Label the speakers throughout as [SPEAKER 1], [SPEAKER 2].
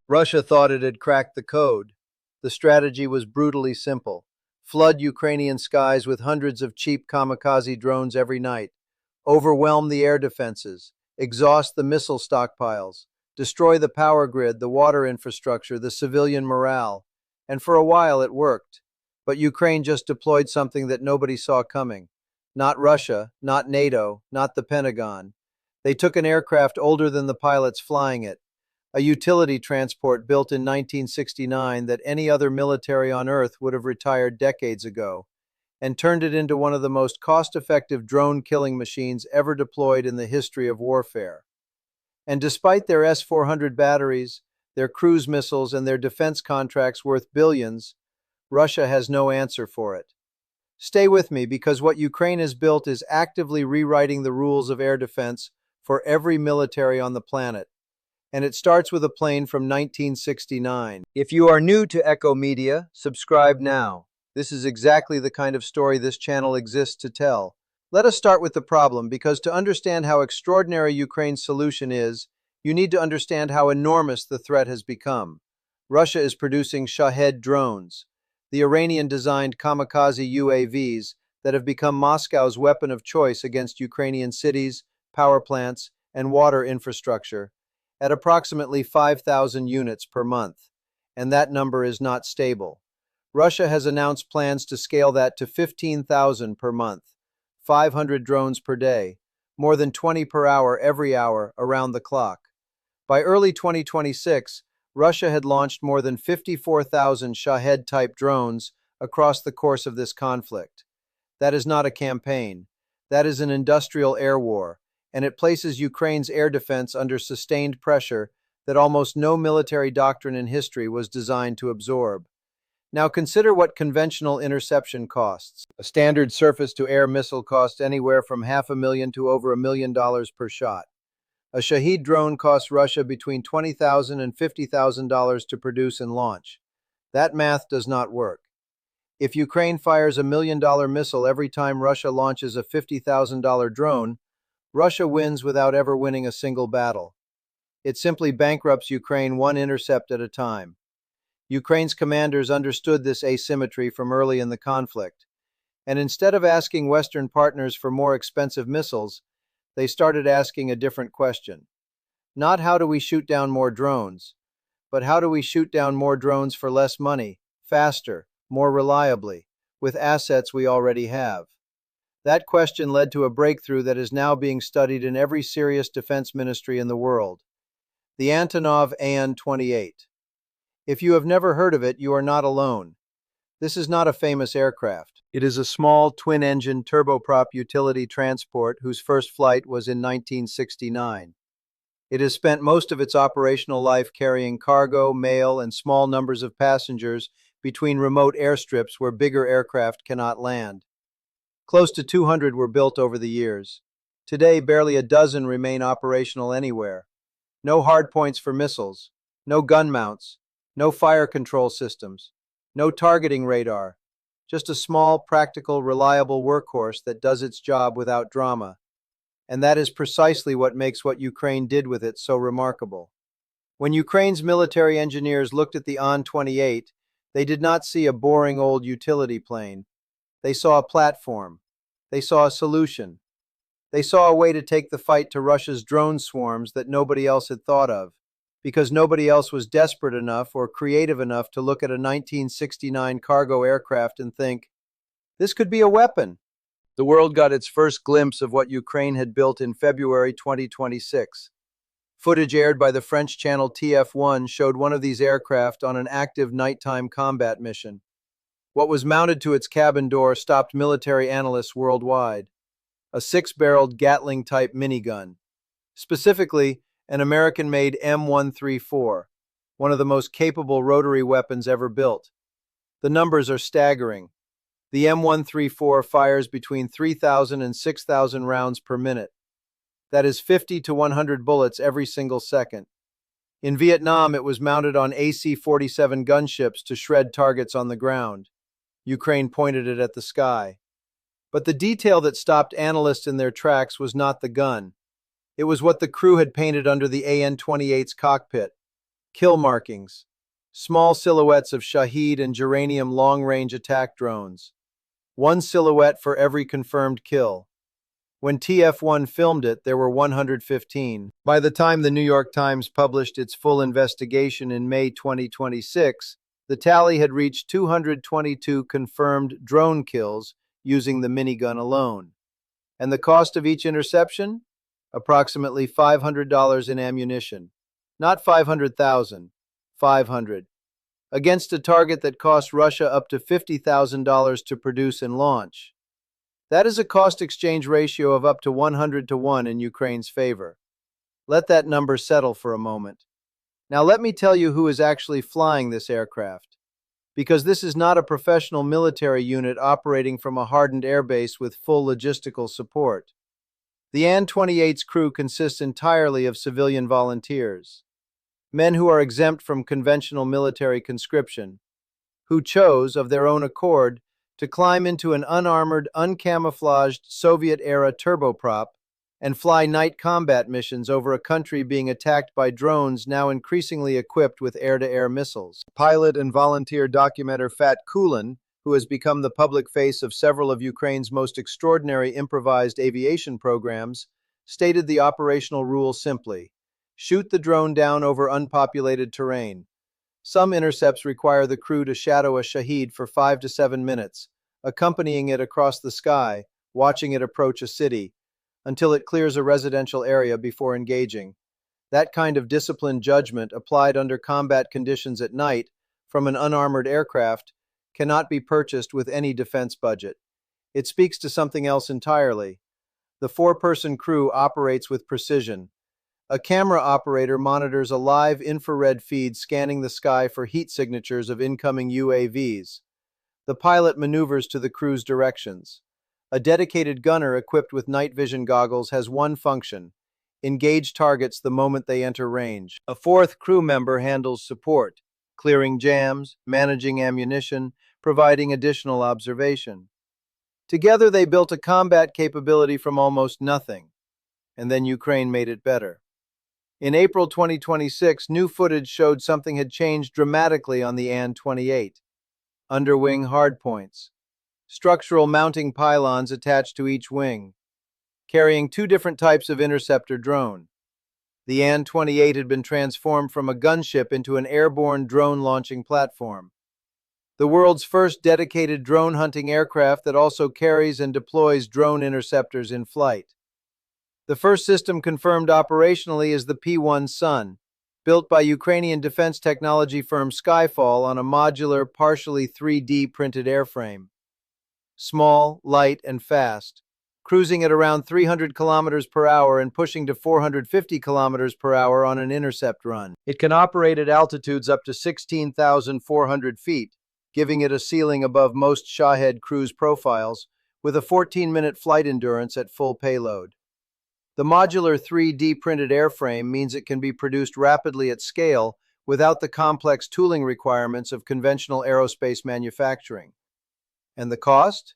[SPEAKER 1] Russia thought it had cracked the code. The strategy was brutally simple. Flood Ukrainian skies with hundreds of cheap kamikaze drones every night, overwhelm the air defenses, exhaust the missile stockpiles, destroy the power grid, the water infrastructure, the civilian morale. And for a while it worked. But Ukraine just deployed something that nobody saw coming. Not Russia, not NATO, not the Pentagon. They took an aircraft older than the pilots flying it, a utility transport built in 1969 that any other military on Earth would have retired decades ago, and turned it into one of the most cost-effective drone-killing machines ever deployed in the history of warfare. And despite their S-400 batteries, their cruise missiles, and their defense contracts worth billions, Russia has no answer for it. Stay with me, because what Ukraine has built is actively rewriting the rules of air defense for every military on the planet. And it starts with a plane from 1969. If you are new to Echo Media, subscribe now. This is exactly the kind of story this channel exists to tell. Let us start with the problem, because to understand how extraordinary Ukraine's solution is, you need to understand how enormous the threat has become. Russia is producing Shahed drones, the Iranian-designed kamikaze UAVs that have become Moscow's weapon of choice against Ukrainian cities, power plants, and water infrastructure, at approximately 5,000 units per month, and that number is not stable. Russia has announced plans to scale that to 15,000 per month, 500 drones per day, more than 20 per hour every hour around the clock. By early 2026, Russia had launched more than 54,000 Shahed-type drones across the course of this conflict. That is not a campaign. That is an industrial air war, and it places Ukraine's air defense under sustained pressure that almost no military doctrine in history was designed to absorb. Now consider what conventional interception costs. A standard surface-to-air missile costs anywhere from $500,000 to over $1 million per shot. A Shahed drone costs Russia between $20,000 and $50,000 to produce and launch. That math does not work. If Ukraine fires a $1 million missile every time Russia launches a $50,000 drone, Russia wins without ever winning a single battle. It simply bankrupts Ukraine one intercept at a time. Ukraine's commanders understood this asymmetry from early in the conflict, and instead of asking Western partners for more expensive missiles, they started asking a different question. Not how do we shoot down more drones, but how do we shoot down more drones for less money, faster, more reliably, with assets we already have? That question led to a breakthrough that is now being studied in every serious defense ministry in the world: the Antonov An-28. If you have never heard of it, you are not alone. This is not a famous aircraft. It is a small, twin-engine turboprop utility transport whose first flight was in 1969. It has spent most of its operational life carrying cargo, mail, and small numbers of passengers between remote airstrips where bigger aircraft cannot land. Close to 200 were built over the years. Today, barely a dozen remain operational anywhere. No hardpoints for missiles, no gun mounts, no fire control systems, no targeting radar, just a small, practical, reliable workhorse that does its job without drama. And that is precisely what makes what Ukraine did with it so remarkable. When Ukraine's military engineers looked at the An-28, they did not see a boring old utility plane. They saw a platform. They saw a solution. They saw a way to take the fight to Russia's drone swarms that nobody else had thought of, because nobody else was desperate enough or creative enough to look at a 1969 cargo aircraft and think, this could be a weapon. The world got its first glimpse of what Ukraine had built in February 2026. Footage aired by the French channel TF1 showed one of these aircraft on an active nighttime combat mission. What was mounted to its cabin door stopped military analysts worldwide: a 6-barreled Gatling-type minigun. Specifically, an American-made M134, one of the most capable rotary weapons ever built. The numbers are staggering. The M134 fires between 3,000 and 6,000 rounds per minute. That is 50 to 100 bullets every single second. In Vietnam, it was mounted on AC-47 gunships to shred targets on the ground. Ukraine pointed it at the sky. But the detail that stopped analysts in their tracks was not the gun. It was what the crew had painted under the An-28's cockpit: Kill markings. Small silhouettes of Shahed and Uranium long-range attack drones. One silhouette for every confirmed kill. When TF1 filmed it, there were 115. By the time the New York Times published its full investigation in May 2026, the tally had reached 222 confirmed drone kills using the minigun alone. And the cost of each interception? Approximately $500 in ammunition. Not 500,000, 500. Against a target that cost Russia up to $50,000 to produce and launch. That is a cost-exchange ratio of up to 100 to 1 in Ukraine's favor. Let that number settle for a moment. Now let me tell you who is actually flying this aircraft. Because this is not a professional military unit operating from a hardened airbase with full logistical support. The An-28's crew consists entirely of civilian volunteers. Men who are exempt from conventional military conscription, who chose, of their own accord, to climb into an unarmored, uncamouflaged Soviet-era turboprop and fly night combat missions over a country being attacked by drones now increasingly equipped with air-to-air missiles. Pilot and volunteer documenter Fat Kulin, who has become the public face of several of Ukraine's most extraordinary improvised aviation programs, stated the operational rule simply: shoot the drone down over unpopulated terrain. Some intercepts require the crew to shadow a Shahed for 5 to 7 minutes, accompanying it across the sky, watching it approach a city, until it clears a residential area before engaging. That kind of disciplined judgment applied under combat conditions at night from an unarmored aircraft cannot be purchased with any defense budget. It speaks to something else entirely. The 4-person crew operates with precision. A camera operator monitors a live infrared feed scanning the sky for heat signatures of incoming UAVs. The pilot maneuvers to the crew's directions. A dedicated gunner equipped with night vision goggles has one function: engage targets the moment they enter range. A 4th crew member handles support, clearing jams, managing ammunition, providing additional observation. Together they built a combat capability from almost nothing, and then Ukraine made it better. In April 2026, new footage showed something had changed dramatically on the An-28. Underwing hardpoints. Structural mounting pylons attached to each wing, carrying 2 different types of interceptor drone. The An-28 had been transformed from a gunship into an airborne drone launching platform. The world's first dedicated drone hunting aircraft that also carries and deploys drone interceptors in flight. The first system confirmed operationally is the P-1 Sun, built by Ukrainian defense technology firm Skyfall on a modular, partially 3D printed airframe. Small, light, and fast, cruising at around 300 kilometers per hour and pushing to 450 kilometers per hour on an intercept run. It can operate at altitudes up to 16,400 feet, giving it a ceiling above most Shahed cruise profiles, with a 14-minute flight endurance at full payload. The modular 3D printed airframe means it can be produced rapidly at scale without the complex tooling requirements of conventional aerospace manufacturing. And the cost?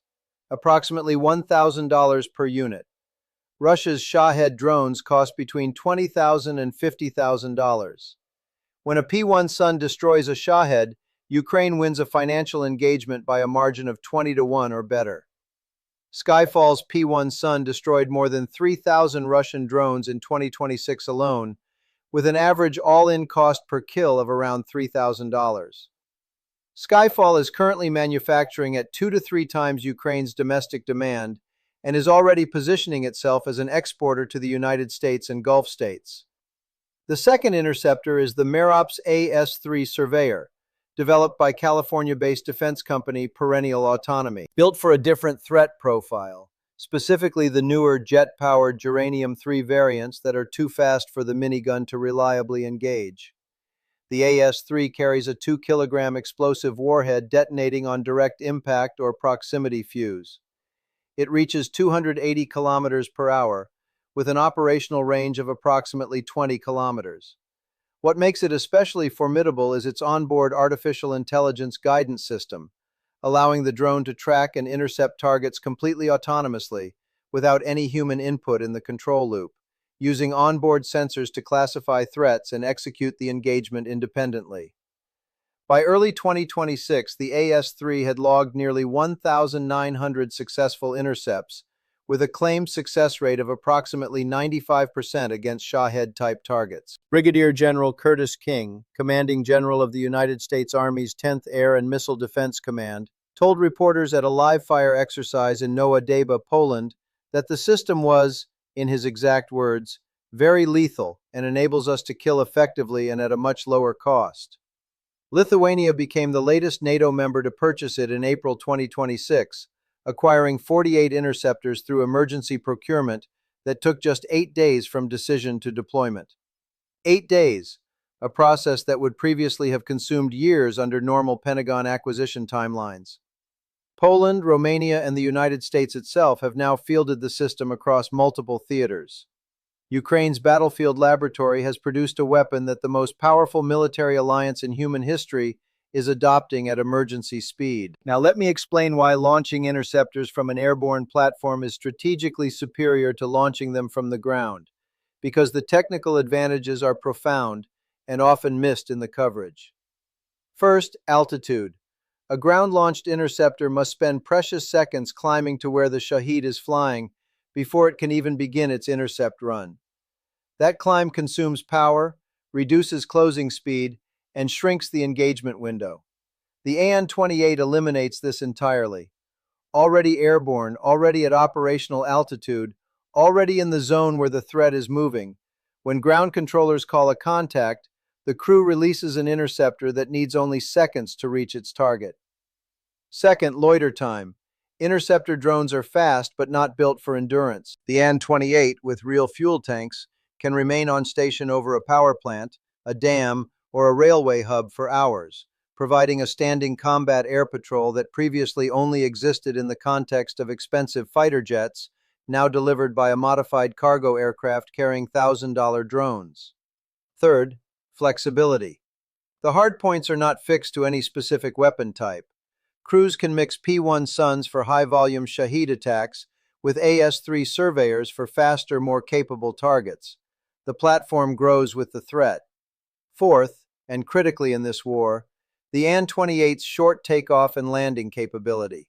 [SPEAKER 1] Approximately $1,000 per unit. Russia's Shahed drones cost between $20,000 and $50,000. When a P-1 Sun destroys a Shahed, Ukraine wins a financial engagement by a margin of 20 to 1 or better. Skyfall's P-1 Sun destroyed more than 3,000 Russian drones in 2026 alone, with an average all-in cost per kill of around $3,000. Skyfall is currently manufacturing at 2 to 3 times Ukraine's domestic demand and is already positioning itself as an exporter to the United States and Gulf states. The second interceptor is the Merops AS-3 Surveyor, developed by California-based defense company Perennial Autonomy. Built for a different threat profile, specifically the newer jet-powered Uranium-3 variants that are too fast for the minigun to reliably engage. The AS-3 carries a 2-kilogram explosive warhead detonating on direct impact or proximity fuse. It reaches 280 kilometers per hour, with an operational range of approximately 20 kilometers. What makes it especially formidable is its onboard artificial intelligence guidance system, allowing the drone to track and intercept targets completely autonomously, without any human input in the control loop. using onboard sensors to classify threats and execute the engagement independently. By early 2026, the AS-3 had logged nearly 1,900 successful intercepts, with a claimed success rate of approximately 95% against Shahed-type targets. Brigadier General Curtis King, commanding general of the United States Army's 10th Air and Missile Defense Command, told reporters at a live-fire exercise in Nowa Deba, Poland, that the system was, in his exact words, very lethal and enables us to kill effectively and at a much lower cost. Lithuania became the latest NATO member to purchase it in April 2026, acquiring 48 interceptors through emergency procurement that took just 8 days from decision to deployment. 8 days, a process that would previously have consumed years under normal Pentagon acquisition timelines. Poland, Romania, and the United States itself have now fielded the system across multiple theaters. Ukraine's battlefield laboratory has produced a weapon that the most powerful military alliance in human history is adopting at emergency speed. Now let me explain why launching interceptors from an airborne platform is strategically superior to launching them from the ground, because the technical advantages are profound and often missed in the coverage. First, altitude. A ground-launched interceptor must spend precious seconds climbing to where the Shahed is flying before it can even begin its intercept run. That climb consumes power, reduces closing speed, and shrinks the engagement window. The An-28 eliminates this entirely. Already airborne, already at operational altitude, already in the zone where the threat is moving, when ground controllers call a contact, the crew releases an interceptor that needs only seconds to reach its target. Second, loiter time. Interceptor drones are fast but not built for endurance. The An-28, with real fuel tanks, can remain on station over a power plant, a dam, or a railway hub for hours, providing a standing combat air patrol that previously only existed in the context of expensive fighter jets, now delivered by a modified cargo aircraft carrying $1,000 drones. Third, flexibility. The hardpoints are not fixed to any specific weapon type. Crews can mix P-1 Suns for high-volume Shahed attacks with AS-3 surveyors for faster, more capable targets. The platform grows with the threat. Fourth, and critically in this war, the An-28's short takeoff and landing capability.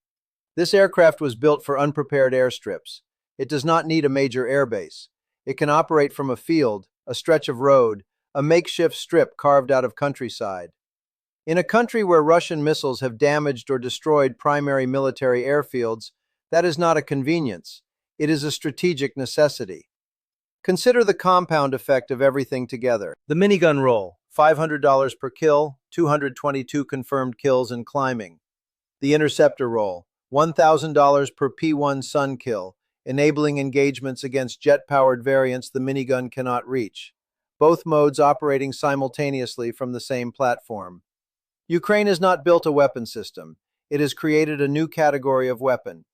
[SPEAKER 1] This aircraft was built for unprepared airstrips. It does not need a major airbase. It can operate from a field, a stretch of road, a makeshift strip carved out of countryside. In a country where Russian missiles have damaged or destroyed primary military airfields, that is not a convenience. It is a strategic necessity. Consider the compound effect of everything together. The minigun roll, $500 per kill, 222 confirmed kills and climbing. The interceptor roll, $1,000 per P-1 Sun kill, enabling engagements against jet-powered variants the minigun cannot reach. Both modes operating simultaneously from the same platform. Ukraine has not built a weapon system. It has created a new category of weapon.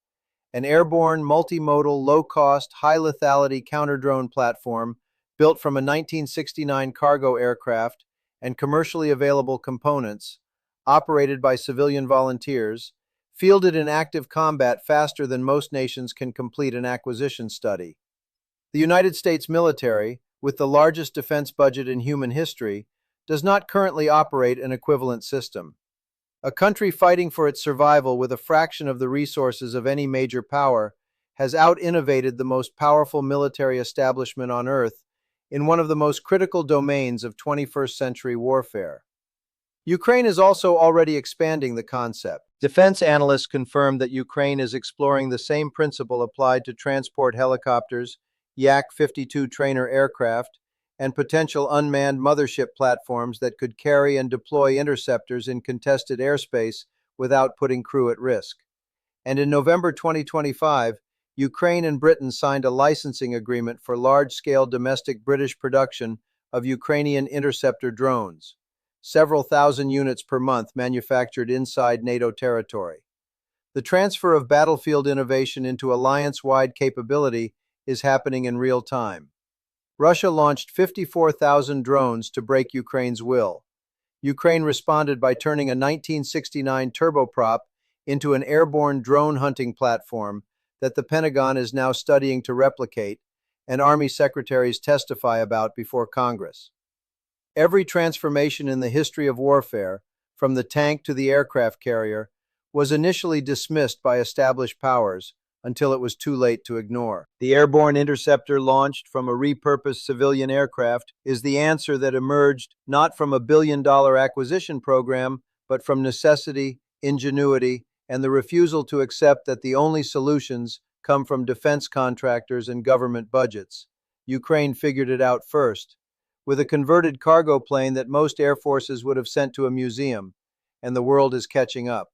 [SPEAKER 1] An airborne, multimodal, low-cost, high-lethality counter-drone platform built from a 1969 cargo aircraft and commercially available components, operated by civilian volunteers, fielded in active combat faster than most nations can complete an acquisition study. The United States military, with the largest defense budget in human history, does not currently operate an equivalent system. A country fighting for its survival with a fraction of the resources of any major power has out-innovated the most powerful military establishment on Earth in one of the most critical domains of 21st century warfare. Ukraine is also already expanding the concept. Defense analysts confirm that Ukraine is exploring the same principle applied to transport helicopters, Yak-52 trainer aircraft, and potential unmanned mothership platforms that could carry and deploy interceptors in contested airspace without putting crew at risk. And in November 2025, Ukraine and Britain signed a licensing agreement for large-scale domestic British production of Ukrainian interceptor drones, several thousand units per month manufactured inside NATO territory. The transfer of battlefield innovation into alliance-wide capability is happening in real time. Russia launched 54,000 drones to break Ukraine's will. Ukraine responded by turning a 1969 turboprop into an airborne drone hunting platform that the Pentagon is now studying to replicate, and Army secretaries testify about before Congress. Every transformation in the history of warfare, from the tank to the aircraft carrier, was initially dismissed by established powers until it was too late to ignore. The airborne interceptor launched from a repurposed civilian aircraft is the answer that emerged not from a billion-dollar acquisition program, but from necessity, ingenuity, and the refusal to accept that the only solutions come from defense contractors and government budgets. Ukraine figured it out first, with a converted cargo plane that most air forces would have sent to a museum, and the world is catching up.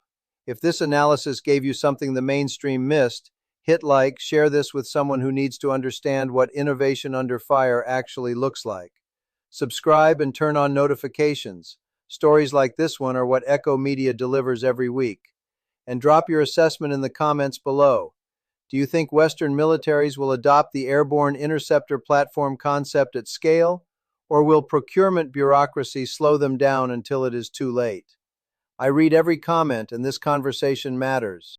[SPEAKER 1] If this analysis gave you something the mainstream missed, hit like, share this with someone who needs to understand what innovation under fire actually looks like. Subscribe and turn on notifications. Stories like this one are what Echo Media delivers every week. And drop your assessment in the comments below. Do you think Western militaries will adopt the airborne interceptor platform concept at scale, or will procurement bureaucracy slow them down until it is too late? I read every comment, and this conversation matters.